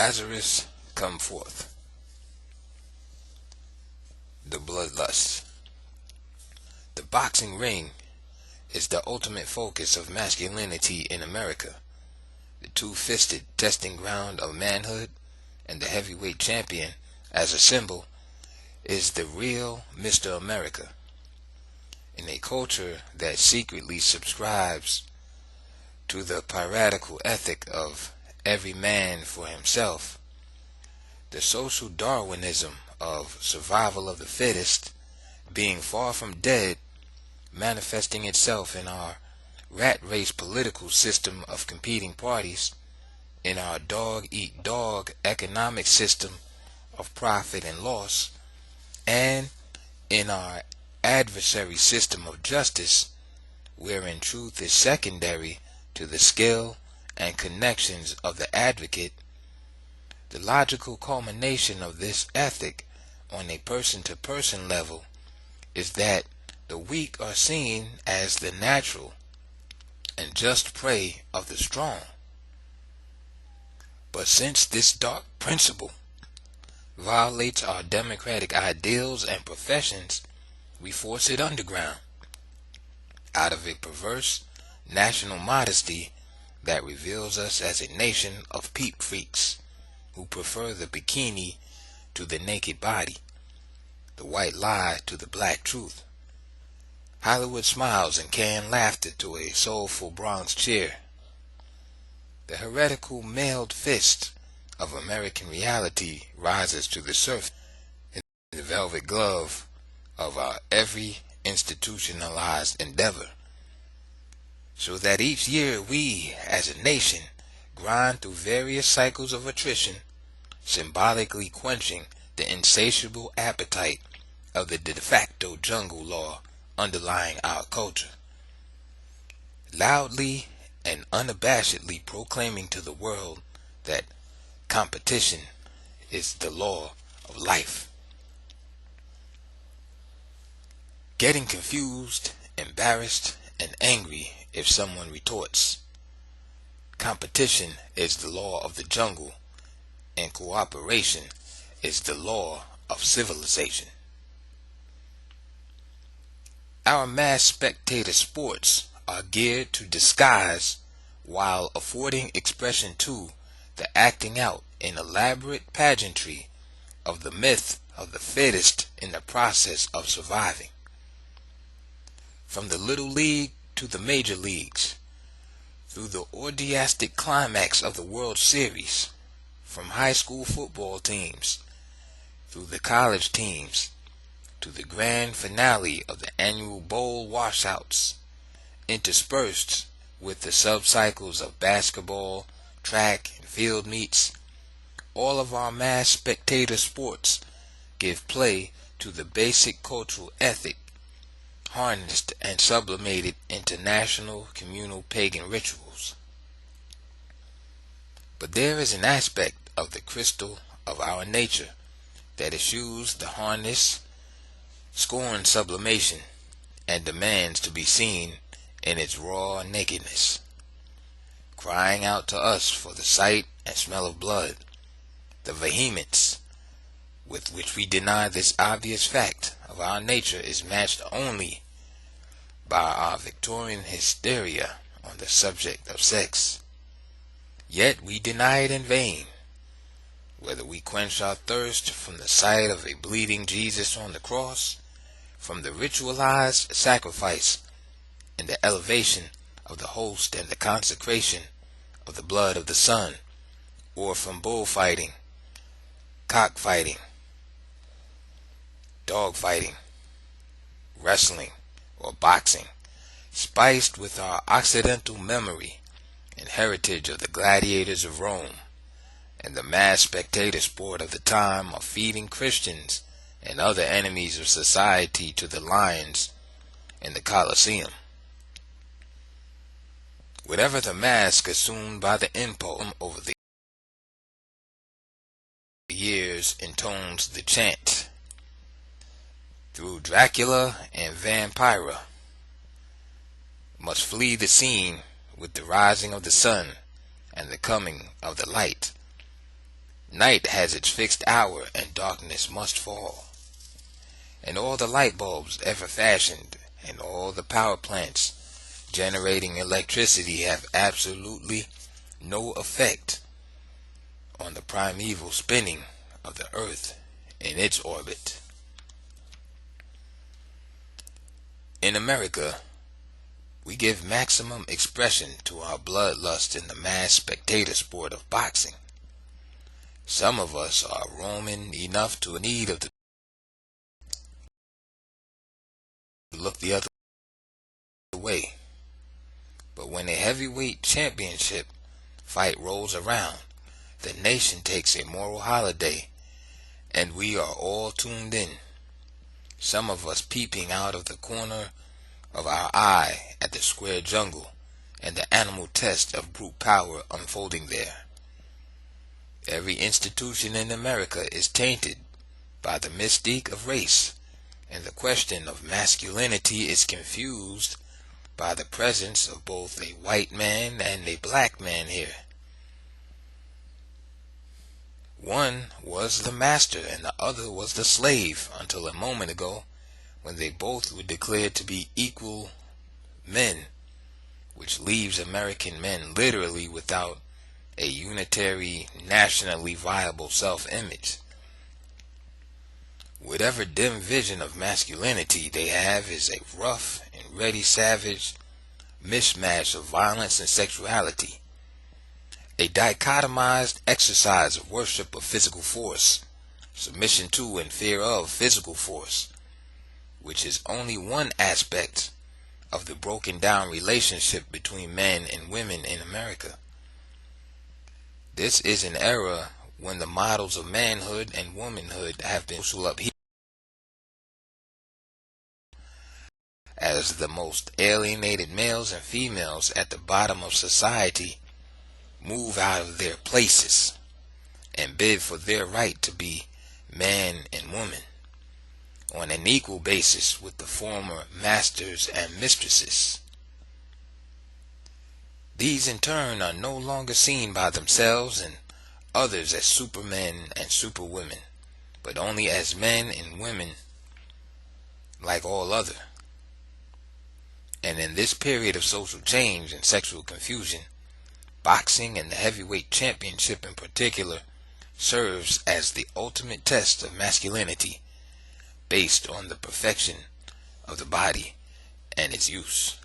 Lazarus, come forth. The bloodlust. The boxing ring is the ultimate focus of masculinity in America. The two-fisted testing ground of manhood, and the heavyweight champion as a symbol is the real Mr. America. In a culture that secretly subscribes to the piratical ethic of every man for himself, the social Darwinism of survival of the fittest being far from dead, manifesting itself in our rat race political system of competing parties, in our dog-eat-dog economic system of profit and loss, and in our adversary system of justice, wherein truth is secondary to the skill and connections of the advocate. The logical culmination of this ethic on a person-to-person level is that the weak are seen as the natural and just prey of the strong. But since this dark principle violates our democratic ideals and professions, we force it underground, out of a perverse national modesty that reveals us as a nation of peep freaks who prefer the bikini to the naked body, the white lie to the black truth, Hollywood smiles and canned laughter to a soulful Bronx cheer. The heretical mailed fist of American reality rises to the surface in the velvet glove of our every institutionalized endeavor, so that each year we, as a nation, grind through various cycles of attrition, symbolically quenching the insatiable appetite of the de facto jungle law underlying our culture, loudly and unabashedly proclaiming to the world that competition is the law of life. Getting confused, embarrassed, and angry if someone retorts, competition is the law of the jungle, and cooperation is the law of civilization. Our mass spectator sports are geared to disguise while affording expression to the acting out in elaborate pageantry of the myth of the fittest in the process of surviving. From the little league to the major leagues, through the orgiastic climax of the World Series, from high school football teams, through the college teams, to the grand finale of the annual bowl washouts, interspersed with the subcycles of basketball, track, and field meets, all of our mass spectator sports give play to the basic cultural ethic, harnessed and sublimated into national communal pagan rituals. But there is an aspect of the crystal of our nature that eschews the harness, scorns sublimation, and demands to be seen in its raw nakedness, crying out to us for the sight and smell of blood. The vehemence with which we deny this obvious fact of our nature is matched only by our Victorian hysteria on the subject of sex. Yet we deny it in vain, whether we quench our thirst from the sight of a bleeding Jesus on the cross, from the ritualized sacrifice and the elevation of the host and the consecration of the blood of the Son, or from bullfighting, cockfighting, dogfighting, wrestling, or boxing, spiced with our Occidental memory and heritage of the gladiators of Rome, and the mass spectator sport of the time of feeding Christians and other enemies of society to the lions in the Colosseum. Whatever the mask assumed by the impulse over the years intones the chant through Dracula and Vampira, must flee the scene with the rising of the sun and the coming of the light. Night has its fixed hour and darkness must fall. And all the light bulbs ever fashioned and all the power plants generating electricity have absolutely no effect on the primeval spinning of the earth in its orbit. In America, we give maximum expression to our bloodlust in the mass spectator sport of boxing. Some of us are Roman enough to need of the look the other way. But when a heavyweight championship fight rolls around, the nation takes a moral holiday and we are all tuned in. Some of us peeping out of the corner of our eye at the square jungle and the animal test of brute power unfolding there. Every institution in America is tainted by the mystique of race, and the question of masculinity is confused by the presence of both a white man and a black man here. One was the master and the other was the slave until a moment ago, when they both were declared to be equal men, which leaves American men literally without a unitary, nationally viable self-image. Whatever dim vision of masculinity they have is a rough and ready savage mismatch of violence and sexuality, a dichotomized exercise of worship of physical force, submission to and fear of physical force, which is only one aspect of the broken down relationship between men and women in America. This is an era when the models of manhood and womanhood have been social upheaval, as the most alienated males and females at the bottom of society move out of their places and bid for their right to be man and woman on an equal basis with the former masters and mistresses. These in turn are no longer seen by themselves and others as supermen and superwomen, but only as men and women like all other. And in this period of social change and sexual confusion, boxing and the heavyweight championship in particular serves as the ultimate test of masculinity based on the perfection of the body and its use.